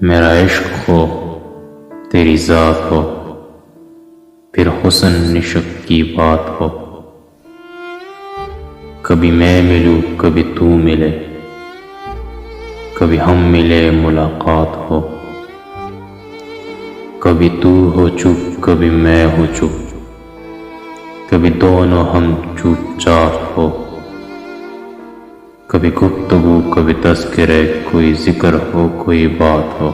میرا عشق ہو تیری ذات ہو، پھر حسن نشق کی بات ہو۔ کبھی میں ملوں کبھی تو ملے، کبھی ہم ملے ملاقات ہو۔ کبھی تو ہو چپ کبھی میں ہو چپ، کبھی دونوں ہم چپ چاپ ہو۔ کبھی گفتگو کبھی تذکرے، کوئی ذکر ہو کوئی بات ہو۔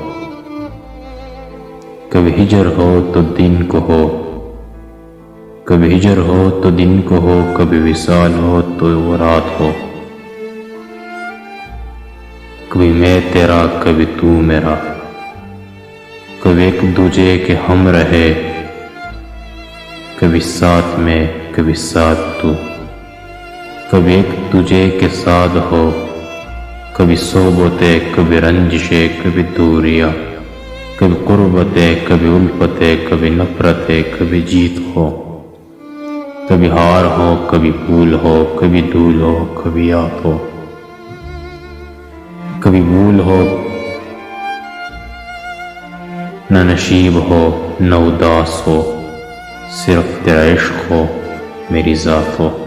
کبھی ہجر ہو تو دن کو ہو، کبھی ہجر ہو تو دن کو ہو، کبھی وصال ہو تو وہ رات ہو۔ کبھی میں تیرا کبھی تو میرا، کبھی ایک دوجے کے ہم رہے، کبھی ساتھ میں کبھی ساتھ تو۔ کبھی ایک دوجے کے ساتھ ہو، کبھی صحبتیں کبھی رنجشیں کبھی دوریاں، کبھی قربتیں کبھی الفتیں، کبھی نفرتیں کبھی جیت ہو۔ کبھی ہار ہو کبھی پھول ہو، کبھی دھول ہو کبھی یاد ہو۔ کبھی بھول ہو نہ نشیب ہو نہ اداس ہو، صرف تیرا عشق ہو میری ذات ہو۔